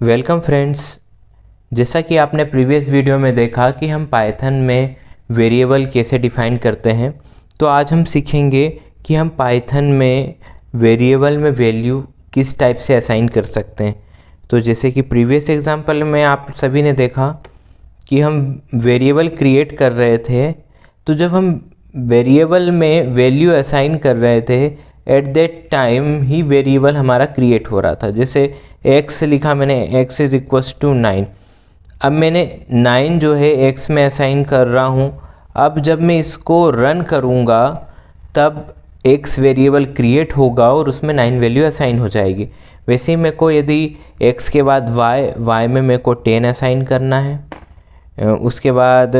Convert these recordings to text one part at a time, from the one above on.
Welcome friends. जैसा कि आपने प्रीवियस वीडियो में देखा कि हम पाइथन में वेरिएबल कैसे डिफ़ाइन करते हैं, तो आज हम सीखेंगे कि हम पाइथन में वेरिएबल में वैल्यू किस टाइप से असाइन कर सकते हैं। तो जैसे कि प्रीवियस एग्जांपल में आप सभी ने देखा कि हम वेरिएबल क्रिएट कर रहे थे, तो जब हम वेरिएबल में वैल्यू असाइन कर रहे थे at that time he variable हमारा क्रिएट हो रहा था। जैसे x लिखा मैंने, x इज़ इक्वल्स टू 9। अब मैंने 9 जो है x में असाइन कर रहा हूँ। अब जब मैं इसको रन करूँगा तब x वेरिएबल क्रिएट होगा और उसमें 9 वैल्यू असाइन हो जाएगी। वैसे ही मेरे को यदि x के बाद y में मेरे को 10 असाइन करना है, उसके बाद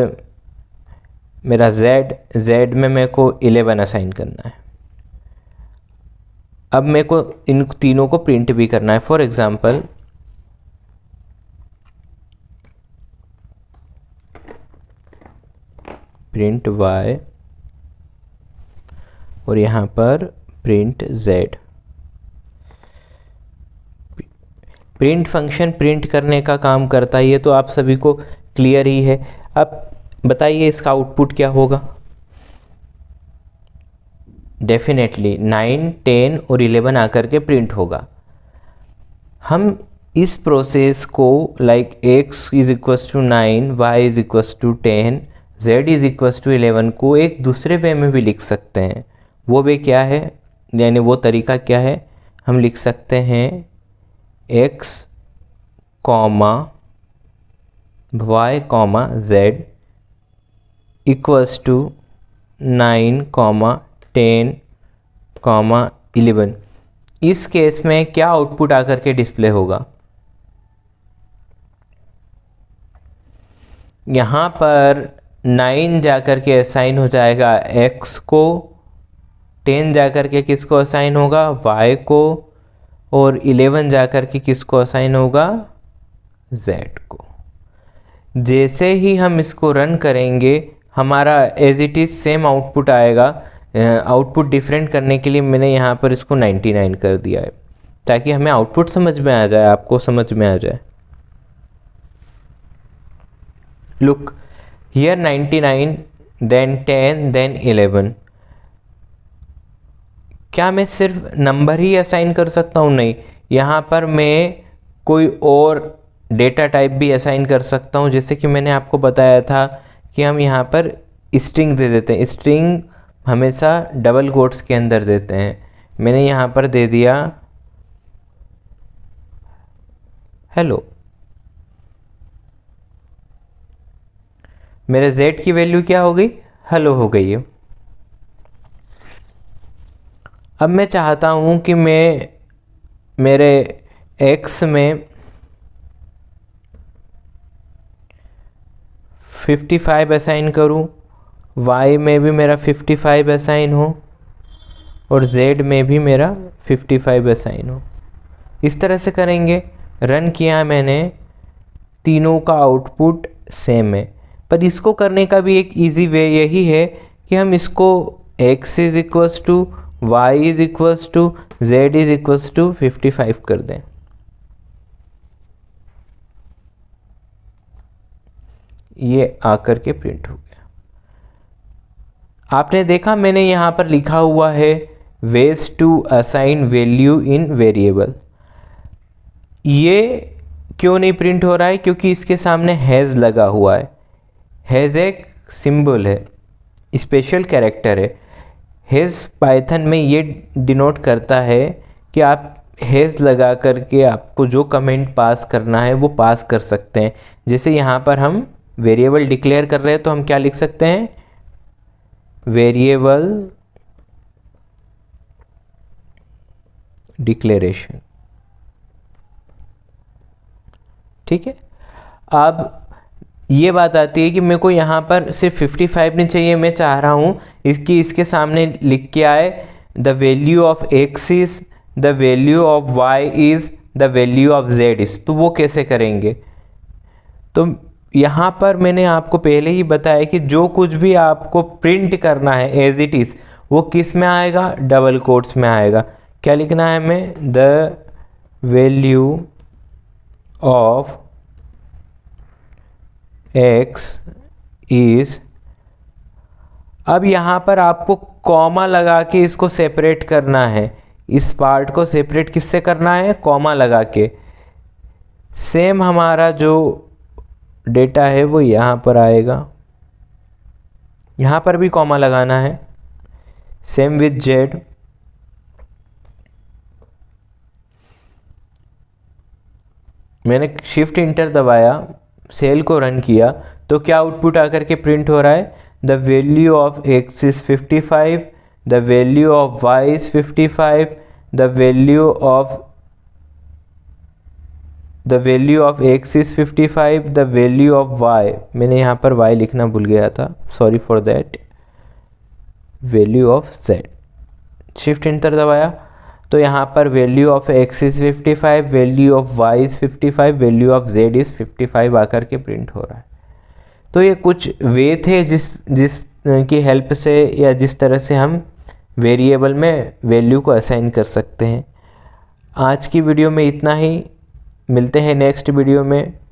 मेरा z में मेरे को 11 असाइन करना है। अब मेरे को इन तीनों को प्रिंट भी करना है। फॉर एग्जांपल प्रिंट y और यहाँ पर print z। Print function print करने का काम करता है, ये तो आप सभी को क्लियर ही है। अब बताइए इसका आउटपुट क्या होगा। डेफिनेटली 9, 10 और 11 आकर के प्रिंट होगा। हम इस प्रोसेस को like x is equals to 9, y is equals to 10, z is equals to 11 को एक दूसरे वे में भी लिख सकते हैं। वो वे क्या है, यानी वो तरीका क्या है, हम लिख सकते हैं x comma y comma z equals to 9 comma 10 comma 11। इस केस में क्या आउटपुट आकर के डिस्प्ले होगा, यहाँ पर 9 जाकर के असाइन हो जाएगा x को, 10 जाकर के किसको असाइन होगा, y को, और 11 जाकर के किसको असाइन होगा, z को। जैसे ही हम इसको रन करेंगे हमारा as it is same output आएगा। आउटपुट डिफरेंट करने के लिए मैंने यहाँ पर इसको 99 कर दिया है ताकि हमें आउटपुट समझ में आ जाए, आपको समझ में आ जाए। Look here 99 then 10 then 11। क्या मैं सिर्फ नंबर ही असाइन कर सकता हूँ? नहीं, यहाँ पर मैं कोई और डेटा टाइप भी असाइन कर सकता हूँ। जैसे कि मैंने आपको बताया था कि हम यहाँ पर स्ट्रिंग दे देते हैं। स्ट्रिंग हमेशा डबल कोट्स के अंदर देते हैं। मैंने यहाँ पर दे दिया हेलो। मेरे z की वैल्यू क्या हो गई, हेलो हो गई है। अब मैं चाहता हूँ कि मैं मेरे x में 55 असाइन करूँ, y में भी मेरा 55 असाइन हो और z में भी मेरा 55 असाइन हो। इस तरह से करेंगे। रन किया मैंने, तीनों का आउटपुट सेम है। पर इसको करने का भी एक इजी वे यही है कि हम इसको x is equals to y is equals to z is equals to 55 कर दें। ये आकर के प्रिंट हो गया। आपने देखा मैंने यहाँ पर लिखा हुआ है ways to assign value in variable. ये क्यों नहीं प्रिंट हो रहा है? क्योंकि इसके सामने हैज़ लगा हुआ है। हैज़ एक सिंबल है, स्पेशल कैरेक्टर है। हैज़ पाइथन में ये डिनोट करता है कि आप हैज़ लगा करके आपको जो कमेंट पास करना है वो पास कर सकते हैं। जैसे यहाँ पर हम वेरिएबल डिक्लेयर कर रहे हैं तो हम क्या लिख सकते हैं, वेरिएबल डिक्लेरेशन। ठीक है। अब ये बात आती है कि मेरे को यहाँ पर सिर्फ 55 नहीं चाहिए, मैं चाह रहा हूँ इसके सामने लिख के आए the value of x is the value of y is the value of z is. तो वो कैसे करेंगे? तो यहाँ पर मैंने आपको पहले ही बताया कि जो कुछ भी आपको प्रिंट करना है एज इट इज़ वो किस में आएगा, डबल कोट्स में आएगा। क्या लिखना है हमें, the value of x is, अब यहाँ पर आपको कॉमा लगा के इसको सेपरेट करना है, इस पार्ट को सेपरेट किससे करना है, कॉमा लगा के। सेम हमारा जो डेटा है वो यहाँ पर आएगा, यहाँ पर भी कॉमा लगाना है। सेम विथ z, मैंने शिफ्ट इंटर दबाया, सेल को रन किया, तो क्या आउटपुट आकर के प्रिंट हो रहा है, the value of x is 55, the value of y is 55, the value of x is 55, the value of y, मैंने यहाँ पर y लिखना भूल गया था, sorry for that, value of z। Shift inter दबाया तो यहाँ पर value of x is 55, value of y is 55, value of z is 55 आकर के प्रिंट हो रहा है। तो ये कुछ वे थे जिस की हेल्प से या जिस तरह से हम वेरिएबल में वैल्यू को असाइन कर सकते हैं। आज की वीडियो में इतना ही, मिलते हैं नेक्स्ट वीडियो में।